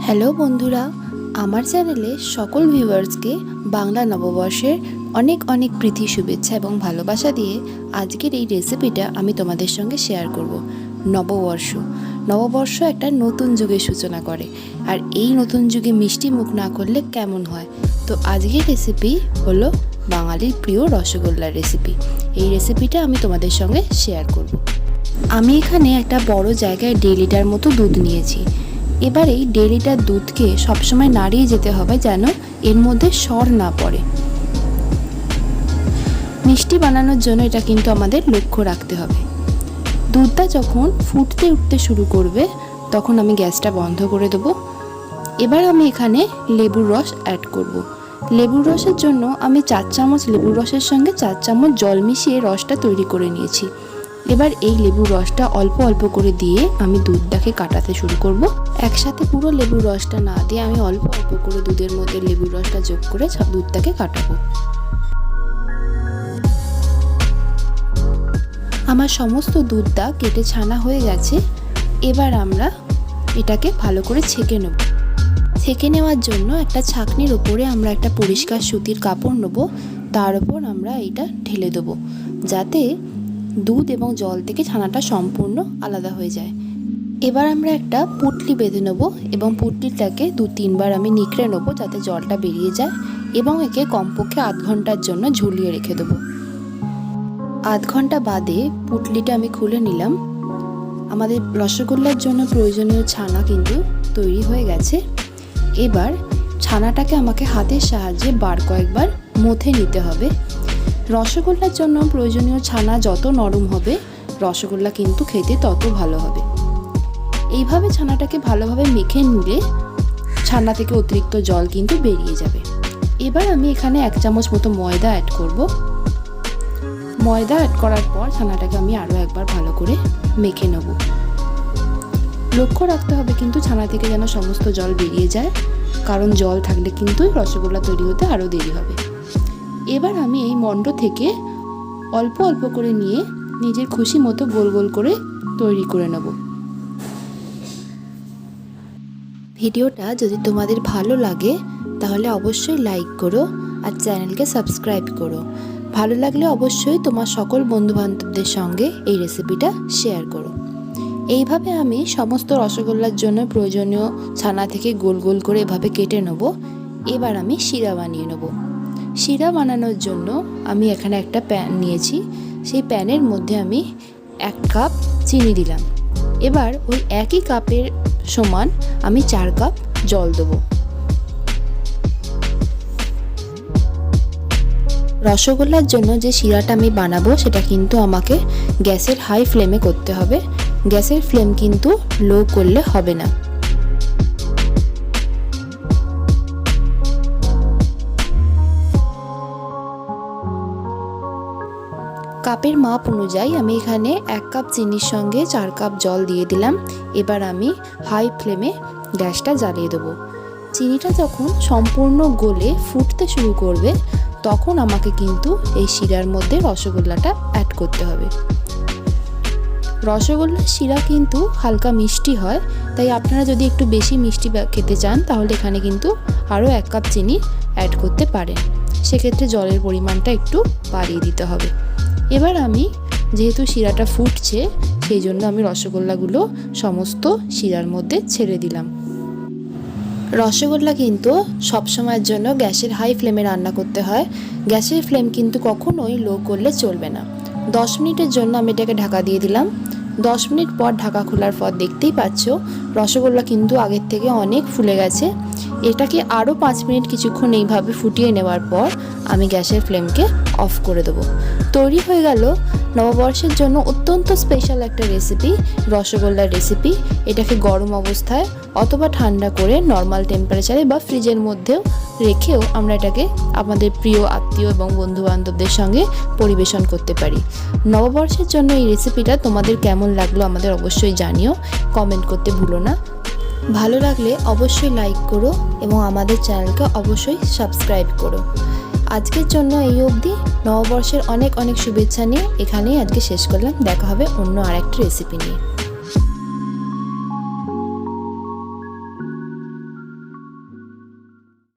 Hello বন্ধুরা, আমার চ্যানেলে সকল ভিউয়ার্সকে বাংলা নববর্ষের অনেক অনেক প্রীতি শুভেচ্ছা এবং ভালোবাসা দিয়ে আজকের এই রেসিপিটা আমি তোমাদের সঙ্গে শেয়ার করব। নববর্ষ একটা নতুন যুগের সূচনা করে, আর এই নতুন যুগে মিষ্টি মুখ না করলে কেমন হয়। তো আজকের রেসিপি হলো বাঙালির প্রিয় রসগোল্লার রেসিপি। এই রেসিপিটা আমি তোমাদের সঙ্গে শেয়ার করব। আমি এখানে একটা বড় জায়গায় 1.5 লিটার মতো দুধ নিয়েছি। এবার এই 1.5 লিটার দুধকে সবসময় নাড়িয়ে যেতে হবে যেন এর মধ্যে সর না পড়ে। মিষ্টি বানানোর জন্য এটা কিন্তু আমাদের লক্ষ্য রাখতে হবে। দুধটা যখন ফুটতে উঠতে শুরু করবে তখন আমি গ্যাসটা বন্ধ করে দেবো। এবার আমি এখানে লেবুর রস অ্যাড করব। লেবুর রসের জন্য আমি 4 চামচ লেবুর রসের সঙ্গে 4 চামচ জল মিশিয়ে রসটা তৈরি করে নিয়েছি। এবার এই লেবুর রসটা অল্প অল্প করে দিয়ে আমি দুধটাকে কাটাতে শুরু করব। একসাথে পুরো লেবুর রসটা না দিয়ে আমি অল্প অল্প করে দুধের মধ্যে লেবুর রসটা যোগ করে দুধটাকে কাটাবো। আমার সমস্ত দুধটা কেটে ছানা হয়ে গেছে। এবার আমরা এটাকে ভালো করে ছেঁকে নেব। ছেঁকে নেওয়ার জন্য একটা ছাঁকনির উপরে আমরা একটা পরিষ্কার সুতির কাপড় নেব, তার উপর আমরা এটা ঢেলে দেবো যাতে দুধ এবং জল থেকে ছানাটা সম্পূর্ণ আলাদা হয়ে যায়। এবার আমরা একটা পুঁটলি বেঁধে নেব এবং পুঁটলিটাকে 2-3 বার আমি নিকড়ে নেব যাতে জলটা বেরিয়ে যায়, এবং একে কমপক্ষে 1/2 ঘন্টার জন্য ঝুলিয়ে রেখে দেবো। 1/2 ঘন্টা বাদে পুঁটলিটা আমি খুলে নিলাম। আমাদের রসগোল্লার জন্য প্রয়োজনীয় ছানা কিন্তু তৈরি হয়ে গেছে। এবার ছানাটাকে আমাকে হাতের সাহায্যে কয়েকবার মথে নিতে হবে। রসগোল্লার জন্য প্রয়োজনীয় ছানা যত নরম হবে রসগোল্লা কিন্তু খেতে তত ভালো হবে। এইভাবে ছানাটাকে ভালোভাবে মেখে নিলে ছানা থেকে অতিরিক্ত জল কিন্তু বেরিয়ে যাবে। এবার আমি এখানে 1 চামচ মতো ময়দা অ্যাড করব। ময়দা অ্যাড করার পর ছানাটাকে আমি আরও একবার ভালো করে মেখে নেব। লক্ষ্য রাখতে হবে কিন্তু ছানা থেকে যেন সমস্ত জল বেরিয়ে যায়, কারণ জল থাকলে কিন্তু রসগোল্লা তৈরি হতে আরও দেরি হবে। এবার আমি এই মণ্ড থেকে অল্প অল্প করে নিয়ে নিজের খুশি মতো গোল গোল করে তৈরি করে নেব। ভিডিওটা যদি তোমাদের ভালো লাগে তাহলে অবশ্যই লাইক করো আর চ্যানেলকে সাবস্ক্রাইব করো। ভালো লাগলে অবশ্যই তোমার সকল বন্ধুবান্ধবদের সঙ্গে এই রেসিপিটা শেয়ার করো। এইভাবে আমি সমস্ত রসগোল্লার জন্য প্রয়োজনীয় ছানা থেকে গোল গোল করে এভাবে কেটে নেব। এবার আমি শিরা বানিয়ে নেব। শিরা বানানোর জন্য আমি এখানে একটা প্যান নিয়েছি। সেই প্যানের মধ্যে আমি 1 কাপ চিনি দিলাম। এবার ওই একই কাপের সমান আমি 4 কাপ জল দেবো। রসগোল্লার জন্য যে শিরাটা আমি বানাবো সেটা কিন্তু আমাকে গ্যাসের হাই ফ্লেমে করতে হবে। গ্যাসের ফ্লেম কিন্তু লো করলে হবে না। কাপের মাপ অনুযায়ী আমি এখানে 1 কাপ চিনির সঙ্গে 4 কাপ জল দিয়ে দিলাম। এবার আমি হাই ফ্লেমে গ্যাসটা জ্বালিয়ে দেবো। চিনিটা যখন সম্পূর্ণ গলে ফুটতে শুরু করবে তখন আমাকে কিন্তু এই শিরার মধ্যে রসগোল্লাটা অ্যাড করতে হবে। রসগোল্লার শিরা কিন্তু হালকা মিষ্টি হয়, তাই আপনারা যদি একটু বেশি মিষ্টি খেতে চান তাহলে এখানে কিন্তু আরও 1 কাপ চিনি অ্যাড করতে পারেন। সেক্ষেত্রে জলের পরিমাণটা একটু বাড়িয়ে দিতে হবে। এবার আমি যেহেতু শিরাটা ফুটছে সেই জন্য আমি রসগোল্লাগুলো সমস্ত শিরার মধ্যে ছেড়ে দিলাম। রসগোল্লা কিন্তু সবসময়ের জন্য গ্যাসের হাই ফ্লেমে রান্না করতে হয়। গ্যাসের ফ্লেম কিন্তু কখনোই লো করলে চলবে না। 10 মিনিটের জন্য আমি এটাকে ঢাকা দিয়ে দিলাম। 10 মিনিট পর ঢাকা খোলার পর দেখতেই পাচ্ছ রসগোল্লা কিন্তু আগের থেকে অনেক ফুলে গেছে। এটাকে আরও 5 মিনিট কিছুক্ষণ এইভাবে ফুটিয়ে নেওয়ার পর আমি গ্যাসের ফ্লেমকে অফ করে দেবো। তৈরি হয়ে গেল নববর্ষের জন্য অত্যন্ত স্পেশাল একটা রেসিপি, রসগোল্লার রেসিপি। এটাকে গরম অবস্থায় অথবা ঠান্ডা করে নর্মাল টেম্পারেচারে বা ফ্রিজের মধ্যেও রেখেও আমরা এটাকে আমাদের প্রিয় আত্মীয় এবং বন্ধুবান্ধবদের সঙ্গে পরিবেশন করতে পারি। নববর্ষের জন্য এই রেসিপিটা তোমাদের কেমন লাগলো আমাদের অবশ্যই জানিও, কমেন্ট করতে ভুলো না। ভালো লাগলে অবশ্যই লাইক করো এবং আমাদের চ্যানেলকে অবশ্যই সাবস্ক্রাইব করো। আজকের জন্য এই অবধি। নববর্ষের অনেক অনেক শুভেচ্ছা নিয়ে এখানেই আজকে শেষ করলাম। দেখা হবে অন্য আরেকটা রেসিপি নিয়ে।